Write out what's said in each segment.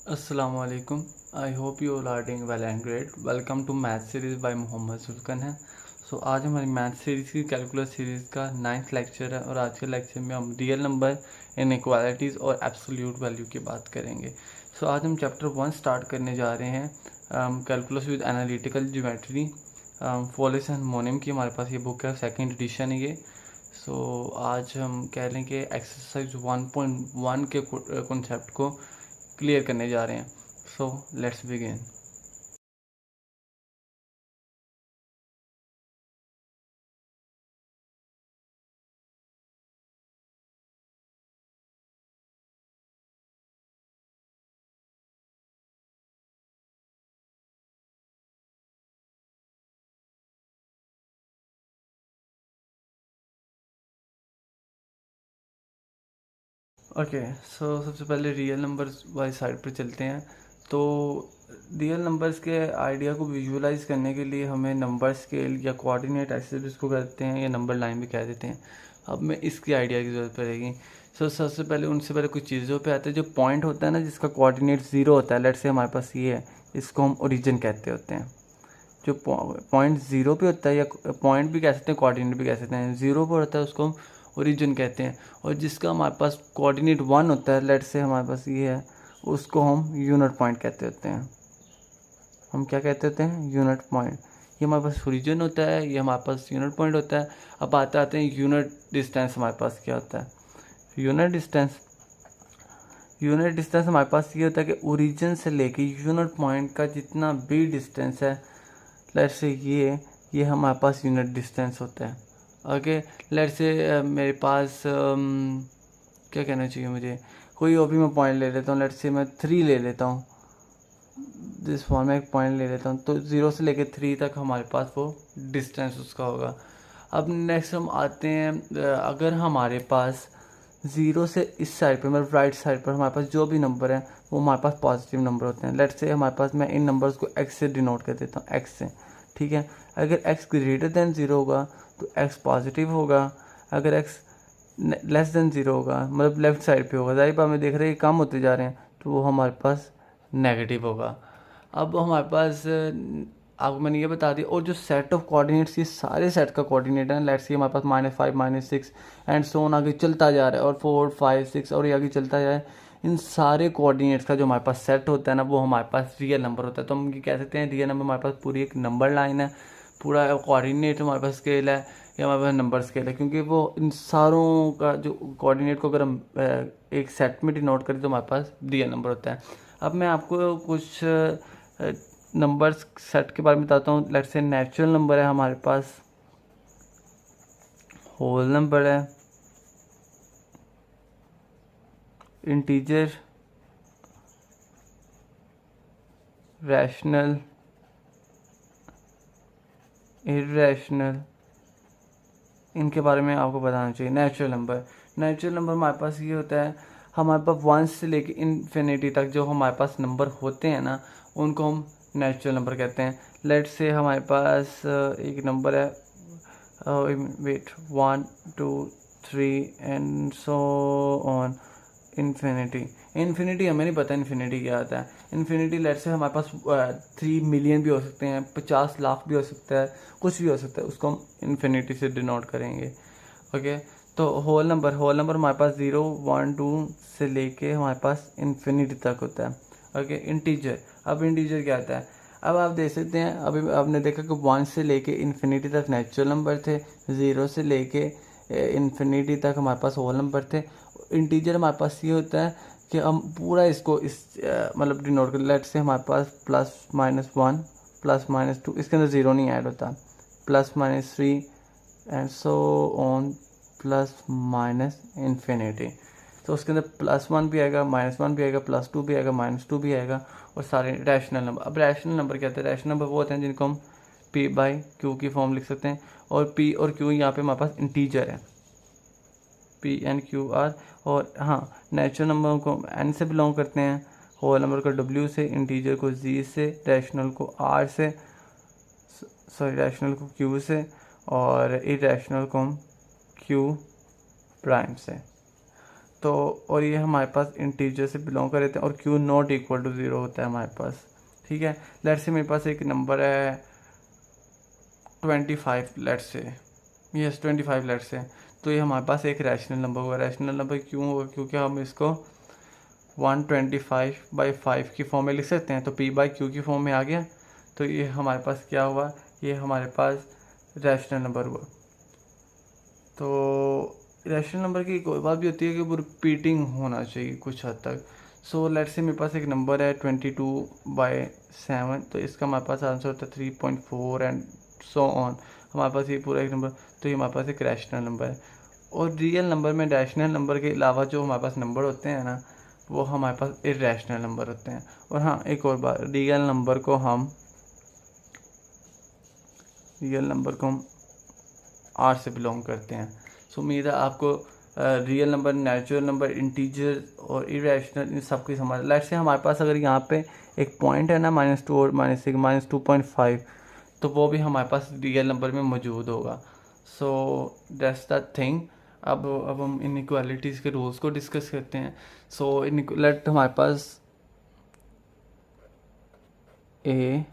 अस्सलाम वालेकुम। I hope you all are doing well and great. Welcome to math series by Mohammad Sultan है। आज हमारी मैथ सीरीज़ की कैलकुलस सीरीज़ का 9th लेक्चर है और आज के लेक्चर में हम रियल नंबर, इनइक्वालिटीज़ और एब्सोल्यूट वैल्यू की बात करेंगे। आज हम चैप्टर 1 स्टार्ट करने जा रहे हैं, कैलकुलस विद एनालिटिकल ज्योमेट्री। फॉलेस एंड मोनेम की हमारे पास ये बुक है, सेकेंड एडिशन है ये। आज हम कह लें कि एक्सरसाइज 1.1 के कॉन्सेप्ट को क्लियर करने जा रहे हैं। Let's begin. ओके, सबसे पहले रियल नंबर्स वाली साइड पर चलते हैं। तो रियल नंबर्स के आइडिया को विजुअलाइज करने के लिए हमें नंबर स्केल या कोऑर्डिनेट एक्सिस इसको कहते हैं, या नंबर लाइन भी कह देते हैं। अब में इसकी आइडिया की ज़रूरत पड़ेगी। सबसे पहले उनसे पहले कुछ चीज़ों पे आते हैं। जो पॉइंट होता है ना, जिसका कोऑर्डिनेट ज़ीरो होता है, लेट से हमारे पास ये है, इसको हम ओरिजिन कहते होते हैं। जो पॉइंट ज़ीरो पे होता है, या पॉइंट भी कह सकते हैं, कोऑर्डिनेट भी कह सकते हैं, ज़ीरो पर होता है, उसको हम ओरिजिन कहते हैं। और जिसका हमारे पास कोऑर्डिनेट 1 होता है, लेट से हमारे पास ये है, उसको हम यूनिट पॉइंट कहते होते हैं। हम क्या कहते होते हैं? Unit point. ये हमारे पास ओरिजिन होता है, ये हमारे पास यूनिट पॉइंट होता है। अब आते हैं यूनिट डिस्टेंस हमारे पास क्या होता है। यूनिट डिस्टेंस हमारे पास ये होता है कि ओरिजिन से लेके यूनिट पॉइंट का जितना भी डिस्टेंस है, लेट्स से ये हमारे पास यूनिट डिस्टेंस होता है। ओके, लेट्स से मेरे पास क्या कहना चाहिए मुझे, कोई और भी मैं पॉइंट ले लेता हूँ। लेट्स से मैं 3 ले लेता हूँ, जिस फॉर्म में एक पॉइंट ले लेता हूँ, तो 0 से लेके 3 तक हमारे पास वो डिस्टेंस उसका होगा। अब नेक्स्ट हम आते हैं, अगर हमारे पास 0 से इस साइड पे, मतलब राइट साइड पर हमारे पास जो भी नंबर है वो हमारे पास पॉजिटिव नंबर होते हैं। लेट्स से हमारे पास, मैं इन नंबर्स को x से डिनोट कर देता हूँ, x से, ठीक है। अगर x ग्रेटर देन 0 होगा तो x पॉजिटिव होगा। अगर x लेस देन 0 होगा, मतलब लेफ्ट साइड पे होगा, जाहिर बात में देख रहे हैं कम होते जा रहे हैं, तो वो हमारे पास नेगेटिव होगा। अब हमारे पास आपको मैंने ये बता दिया। और जो सेट ऑफ कोऑर्डिनेट्स, ये सारे सेट का कोऑर्डिनेट है, लेट्स सी हमारे पास -5 -6 एंड सो ऑन आगे चलता जा रहा है, और 4 5 6 और ये आगे चलता जाए। इन सारे कोऑर्डिनेट्स का जो हमारे पास सेट होता है ना, वो हमारे पास रियल नंबर होता है। तो हम ये कह सकते हैं रियल नंबर हमारे पास पूरी एक नंबर लाइन है, पूरा कोऑर्डिनेट हमारे पास स्केल है, या हमारे पास नंबर स्केल है, क्योंकि वो इन सारों का जो कोऑर्डिनेट को अगर हम एक सेट में डिनोट करें तो हमारे पास रियल नंबर होता है। अब मैं आपको कुछ नंबर्स सेट के बारे में बताता हूँ। लेट्स से नेचुरल नंबर है हमारे पास, होल नंबर है, इंटीजर, रैशनल, इर्रेशनल, इनके बारे में आपको बताना चाहिए। नेचुरल नंबर हमारे पास ये होता है, हमारे पास 1 से लेके इन्फिनिटी तक जो हमारे पास नंबर होते हैं ना, उनको हम नेचुरल नंबर कहते हैं। लेट से हमारे पास एक नंबर है, wait 1 2 3 and so on infinity हमें नहीं पता इन्फिनिटी क्या आता है। इन्फिनिटी लेट से हमारे पास 3 मिलियन भी हो सकते हैं, 50 लाख भी हो सकता है, कुछ भी हो सकता है, उसको हम इन्फिनिटी से डिनोट करेंगे। ओके, तो होल नंबर हमारे पास 0 1 2 से लेके हमारे पास इन्फिनिटी तक होता है। ओके, इंटीजर, अब इंटीजर क्या आता है? अब आप देख सकते हैं, अभी आपने देखा कि 1 से लेके इन्फिनिटी तक नेचुरल नंबर थे, 0 से लेके इन्फिनिटी तक हमारे पास होल नंबर थे। इंटीजर हमारे पास ये होता है कि हम पूरा इसको इस मतलब डिनोट कर, लेट से हमारे पास +-1 +-2, इसके अंदर 0 नहीं ऐड होता, +-3 एंड सो ऑन +-इन्फिनिटी। तो उसके अंदर +1 भी आएगा, -1 भी आएगा, +2 भी आएगा, -2 भी आएगा, और सारे रैशनल नंबर। अब रैशनल नंबर क्या होते हैं? रैशनल नंबर वो होते हैं जिनको हम P/Q की फॉर्म लिख सकते हैं, और P और Q यहाँ पे हमारे पास इंटीजर है, P and Q और हाँ, नेचुरल नंबर को N से बिलोंग करते हैं, होल नंबर को W से, इंटीजर को Z से, रैशनल को R से, रैशनल को Q से, और इरेशनल को हम Q' से। तो और ये हमारे पास इंटीजर से बिलोंग कर रहे थे और क्यू नॉट इक्वल टू 0 होता है हमारे पास, ठीक है। लेट्स से मेरे पास एक नंबर है 25, let's say, yes 25 let's say, तो ये हमारे पास एक रैशनल नंबर होगा। रैशनल नंबर क्यों होगा? क्योंकि हम इसको 125/5 की फॉर्म में लिख सकते हैं, तो p/q की फॉर्म में आ गया, तो ये हमारे पास क्या हुआ, ये हमारे पास रैशनल नंबर हुआ। तो रैशनल नंबर की कोई बात भी होती है कि वो रिपीटिंग होना चाहिए कुछ हद तक। सो लेट्स से मेरे पास एक नंबर है 22/7, तो इसका हमारे पास आंसर होता है 3.4 एंड सो ऑन। हमारे पास ये पूरा एक नंबर, तो ये हमारे पास एक रैशनल नंबर है। और रियल नंबर में रैशनल नंबर के अलावा जो हमारे पास नंबर होते हैं ना, वो हमारे पास इरैशनल नंबर होते हैं। और हाँ, एक और बात, रियल नंबर को हम आर से बिलोंग करते हैं। सो उम्मीद है आपको real number, natural number, integer और इरेशनल इन सब की समझ। लेट्स से हमारे पास अगर यहाँ पे एक पॉइंट है ना -2 और -6 -2.5, तो वो भी हमारे पास रियल नंबर में मौजूद होगा। So that's the thing. अब हम इनइक्वालिटीज़ के रूल्स को डिस्कस करते हैं। सो लेट हमारे पास A,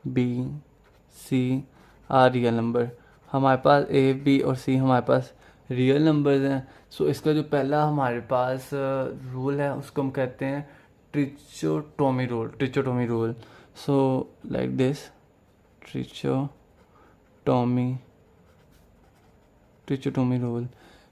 B, C are real number. हमारे पास A, B और C हमारे पास रियल नंबर्स हैं। सो इसका जो पहला हमारे पास रूल है उसको हम कहते हैं trichotomy rule. So like this, trichotomy rule.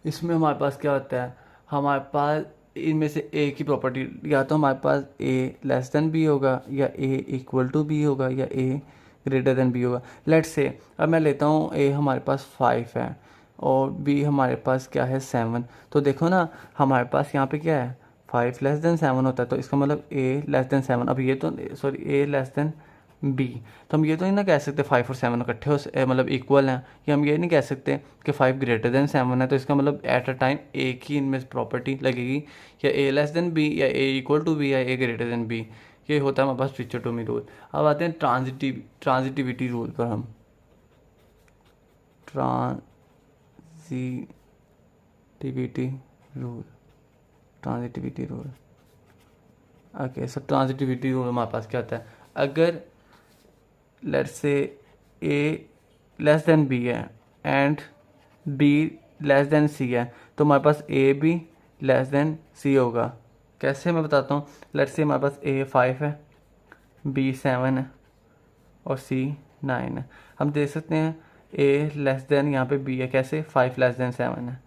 इसमें हमारे पास क्या होता है, हमारे पास इनमें से ए की प्रॉपर्टी, या तो हमारे पास ए लेस देन बी होगा, या ए इक्वल टू बी होगा, या ए ग्रेटर देन बी होगा। लेट्स से अब मैं लेता हूँ ए हमारे पास 5 है और बी हमारे पास क्या है 7। तो देखो ना, हमारे पास यहाँ पे क्या है 5 लेस देन 7 होता है, तो इसका मतलब ए लेस देन 7। अब ये तो सॉरी, ए लेस देन बी, तो हम ये तो नहीं ना कह सकते 5 और 7 इकट्ठे हो मतलब इक्वल हैं, या हम ये नहीं कह सकते कि 5 ग्रेटर देन 7 है। तो इसका मतलब एट अ टाइम एक ही इनमें प्रॉपर्टी लगेगी, या ए लेस देन बी, या ए इक्वल टू बी, या ए ग्रेटर देन बी। ये होता है हमारे पास ट्रिचोटोमी रूल। अब आते हैं ट्रांजिटिविटी रूल पर। हम transitivity rule okay. So transitivity rule हमारे पास क्या होता है, अगर let's say A less than B है and B less than C है, तो हमारे पास ए भी लेस देन सी होगा। कैसे, मैं बताता हूँ। लेट्स से हमारे पास ए 5 है, बी 7 है और सी 9 है। हम देख सकते हैं ए लेस देन यहाँ पे बी है, कैसे 5 लेस देन 7 है,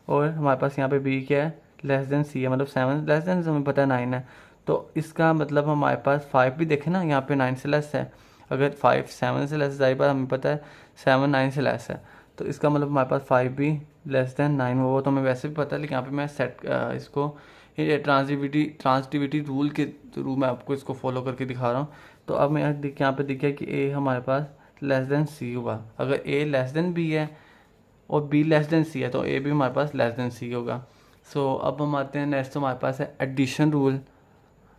और हमारे पास यहाँ पे बी क्या है लेस देन सी है, मतलब 7 लेस देन हमें पता है 9 है। तो इसका मतलब हमारे पास 5 भी देखें ना, यहाँ पे 9 से लेस है। अगर 5 7 से लेस है, जाहिर बात हमें पता है 7 9 से लेस है, तो इसका मतलब हमारे पास 5 भी लेस देन 9 वो तो हमें वैसे भी पता है, लेकिन यहाँ पे मैं इसको ट्रांजिटिविटी रूल के थ्रू मैं आपको इसको फॉलो करके दिखा रहा हूँ। तो अब मैं यहाँ पे दिखा कि ए हमारे पास लेस देन सी हुआ। अगर ए लेस देन बी है और बी लेस देन सी है, तो ए भी हमारे पास लेस देन सी होगा। सो अब हम आते हैं नेक्स्ट, हमारे पास है एडिशन रूल।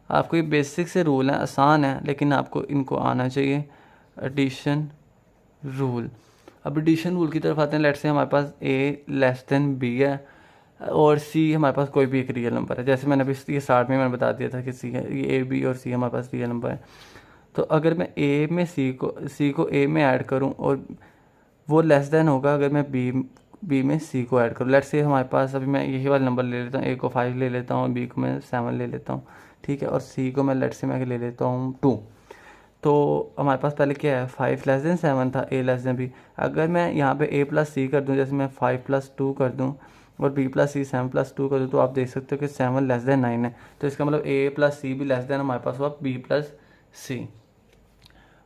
आपको ये बेसिक से रूल है, आसान है, लेकिन आपको इनको आना चाहिए। Addition rule. अब एडिशन रूल की तरफ आते हैं। लेट्स से हमारे पास ए लेस देन बी है और सी हमारे पास कोई भी एक रियल नंबर है। जैसे मैंने अभी ये स्टार्ट में मैंने बता दिया था कि सी है, ये ए बी और सी हमारे पास रियल नंबर है। तो अगर मैं ए में सी को ए में ऐड करूं और वो लेस देन होगा अगर मैं बी में सी को ऐड करूँ। लेट्स से हमारे पास अभी मैं यही वाला नंबर ले लेता हूँ, ए को 5 ले लेता हूँ, बी को मैं 7 ले लेता हूँ, ठीक है, और सी को मैं लेट्स से मैं ले लेता हूँ 2। तो हमारे पास पहले क्या है 5 लेस देन 7 था, ए लेस देन बी। अगर मैं यहाँ पे ए प्लस सी कर दूँ, जैसे मैं 5 + 2 कर दूँ और बी प्लस सी 7 + 2 कर दूँ, तो आप देख सकते हो कि 7 लेस देन 9 है। तो इसका मतलब ए प्लस सी भी लेस देन हमारे पास हुआ B plus C.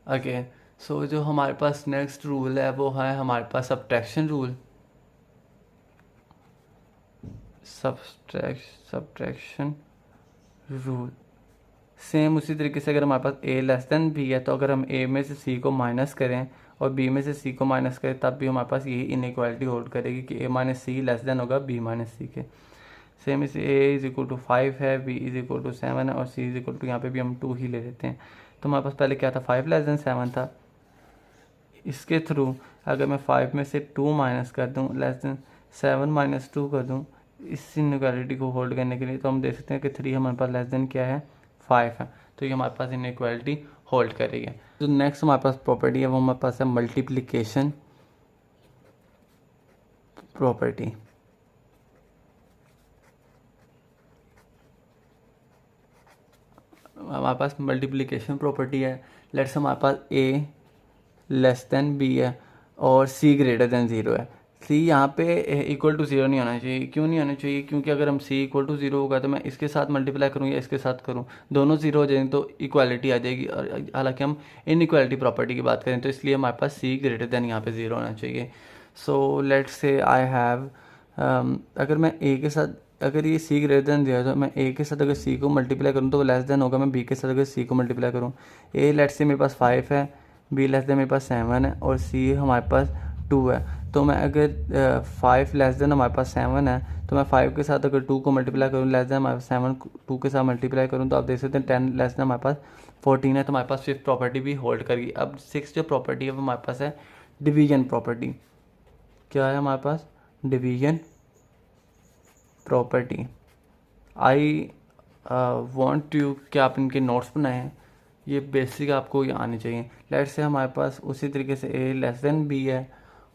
Okay, so जो हमारे पास नेक्स्ट रूल है वो है हमारे पास subtraction rule. Subtraction rule same उसी तरीके से, अगर हमारे पास ए लेस देन बी है, तो अगर हम ए में से सी को माइनस करें और बी में से सी को माइनस करें, तब भी हमारे पास यही इनइक्वालिटी होल्ड करेगी कि ए माइनस सी लेस देन होगा बी माइनस सी के। सेम इसे ए = 5 है, बी = 7 है और सी = यहाँ पे भी हम 2 ही ले लेते हैं। तो हमारे पास पहले क्या था 5 लेस देन 7 था। इसके थ्रू अगर मैं 5 में से 2 माइनस कर दूँ, लेस देन 7 - 2 कर दूँ, इस इनइक्वालिटी को होल्ड करने के लिए, तो हम देख सकते हैं कि 3 हमारे पास लेस देन क्या है 5 है, तो ये हमारे पास इनइक्वालिटी होल्ड कर रही है। तो नेक्स्ट हमारे पास प्रॉपर्टी है वो हमारे पास है मल्टीप्लिकेशन प्रॉपर्टी। हमारे पास मल्टीप्लिकेशन प्रॉपर्टी है। लेट्स हमारे पास a लेस देन b है और c ग्रेटर देन 0 है। c यहाँ पे इक्वल टू 0 नहीं होना चाहिए। क्यों नहीं होना चाहिए? क्योंकि अगर हम c इक्वल टू 0 होगा तो मैं इसके साथ मल्टीप्लाई करूँ या इसके साथ करूँ, दोनों 0 हो जाएंगे तो इक्वालिटी आ जाएगी। और हालांकि हम इनइक्वालिटी प्रॉपर्टी की बात करें तो इसलिए हमारे पास c ग्रेटर देन यहाँ पे 0 होना चाहिए। So let's say I have, अगर मैं a के साथ, अगर ये c ग्रेटर देन 0 है तो मैं a के साथ अगर c को मल्टीप्लाई करूँ तो वो लेस देन होगा मैं b के साथ अगर c को मल्टीप्लाई करूँ। a लेट्स से मेरे पास 5 है, b लेस देन मेरे पास 7 है और c हमारे पास 2 है। तो मैं अगर 5 लेस देन हमारे पास 7 है तो मैं 5 के साथ अगर 2 को मल्टीप्लाई करूँ, लेस देन हमारे पास 7 2 के साथ मल्टीप्लाई करूँ तो आप देख सकते हैं 10 लेस देन हमारे पास 14 है, तो हमारे पास 5th प्रॉपर्टी भी होल्ड करेगी। अब 6th जो प्रॉपर्टी है वो हमारे पास है डिवीजन प्रॉपर्टी। क्या है हमारे पास? Division property. I want you कि आप इनके नोट्स बनाएं हैं, ये बेसिक आपको ये आने चाहिए। लेट्स से हमारे पास उसी तरीके से a लेस देन b है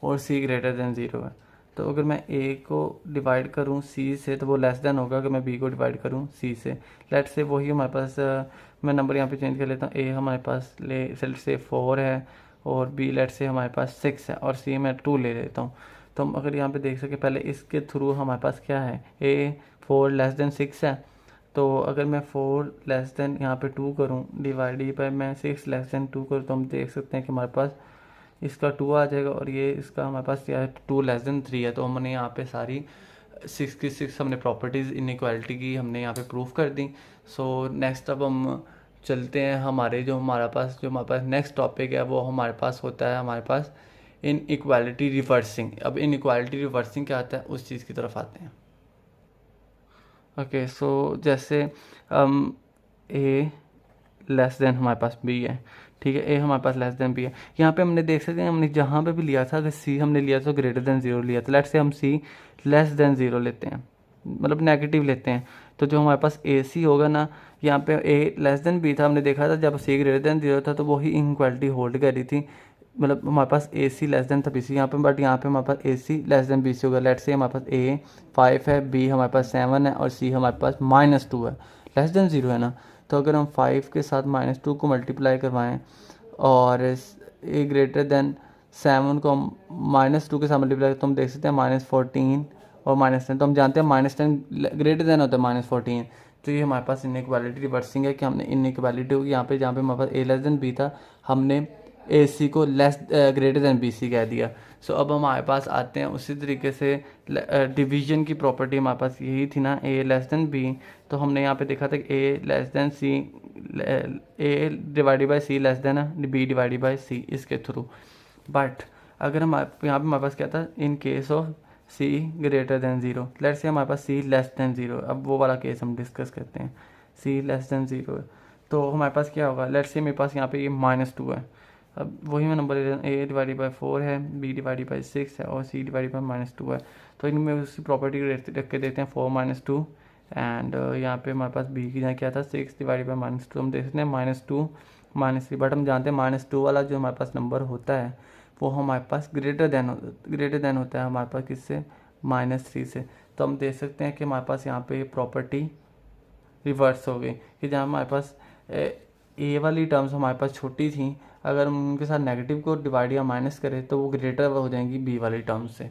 और c ग्रेटर देन 0 है। तो अगर मैं a को डिवाइड करूँ c से तो वो लेस देन होगा अगर मैं b को डिवाइड करूँ c से। लेट्स से वही हमारे पास मैं नंबर यहाँ पे चेंज कर लेता हूँ। a हमारे पास लेट्स से 4 है और b लेट्स से हमारे पास 6 है और c मैं 2 ले लेता हूँ। तो हम अगर यहाँ पे देख सके पहले इसके थ्रू हमारे पास क्या है, a 4 लेस देन 6 है। तो अगर मैं 4 लेस देन यहाँ पे 2 करूँ डिवाइड बाय मैं 6 लेस देन 2 करूँ तो हम देख सकते हैं कि हमारे पास इसका 2 आ जाएगा और ये इसका हमारे पास क्या है 2 लेस देन 3 है। तो हमने यहाँ पे सारी 6 की 6 हमने प्रॉपर्टीज़ इनइक्वालिटी की हमने यहाँ पे प्रूफ कर दी। सो नेक्स्ट अब हम चलते हैं जो हमारे पास नेक्स्ट टॉपिक है वो हमारे पास होता है हमारे पास इनइक्वालिटी रिवर्सिंग। अब इनइक्वालिटी रिवर्सिंग क्या आता है उस चीज़ की तरफ आते हैं। ओके सो जैसे a लेस देन हमारे पास b है, ठीक है, a हमारे पास लेस देन b है। यहाँ पे हमने देख सकते हैं हमने जहाँ पे भी लिया था अगर c हमने लिया तो ग्रेटर देन 0 लिया था। लेट्स से हम c लेस देन 0 लेते हैं, मतलब नेगेटिव लेते हैं, तो जो हमारे पास ac होगा ना, यहाँ पे a लेस देन b था, हमने देखा था जब c ग्रेटर देन 0 था तो वही इनक्वालिटी होल्ड कर रही थी। मतलब हमारे पास ए सी लेस देन था बी सी यहाँ पे, बट यहाँ पे हमारे पास ए सी लेस देन बी सी होगा। लेट से हमारे पास ए 5 है, बी हमारे पास 7 है और सी हमारे पास -2 है, लेस देन 0 है ना। तो अगर हम 5 के साथ -2 को मल्टीप्लाई करवाएं और ए ग्रेटर देन 7 को हम -2 के साथ मल्टीप्लाई तो हम देख सकते हैं -14 और -10। तो हम जानते हैं -10 ग्रेटर देन होता है -14। तो ये हमारे पास इनइक्वालिटी रिवर्सिंग है कि हमने इनइक्वालिटी होगी यहाँ पे जहाँ पे हमारे पास ए लेस देन बी था हमने ए सी को ग्रेटर देन बी सी कह दिया। सो अब हमारे पास आते हैं उसी तरीके से डिवीजन की प्रॉपर्टी हमारे पास यही थी ना, ए लेस देन बी। तो हमने यहाँ पे देखा था कि A less than C, A divided by C less than है बी डिवाइडेड बाय सी इसके थ्रू। बट अगर हम यहाँ पे हमारे पास क्या था, in case of C greater than 0, let's say हमारे पास सी लेस देन 0। अब वो वाला केस हम डिस्कस करते हैं। सी लेस देन 0 तो हमारे पास क्या होगा, लेट्स से मेरे पास यहाँ पे ये -2 है। अब वही मैं नंबर ले रहा हूँ, ए डिवाइडेड बाई 4 है, बी डिवाइडेड बाई 6 है और सी डिवाइडेड बाई -2 है। तो इनमें उसी प्रॉपर्टी को रख के देते हैं 4 - 2 एंड यहाँ पे हमारे पास बी की जगह क्या था 6 डिवाइडेड बाई -2। हम देख सकते हैं -2 -3, बट हम जानते हैं -2 वाला जो हमारे पास नंबर होता है वो हमारे पास ग्रेटर देन होता है हमारे पास किससे, -3 से। तो हम देख सकते हैं कि हमारे पास यहाँ पे प्रॉपर्टी रिवर्स हो गई कि जहाँ हमारे पास ए वाली टर्म्स हमारे पास छोटी थी, अगर हम उनके साथ नेगेटिव को डिवाइड या माइनस करें तो वो ग्रेटर हो जाएंगी बी वाली टर्म्स से।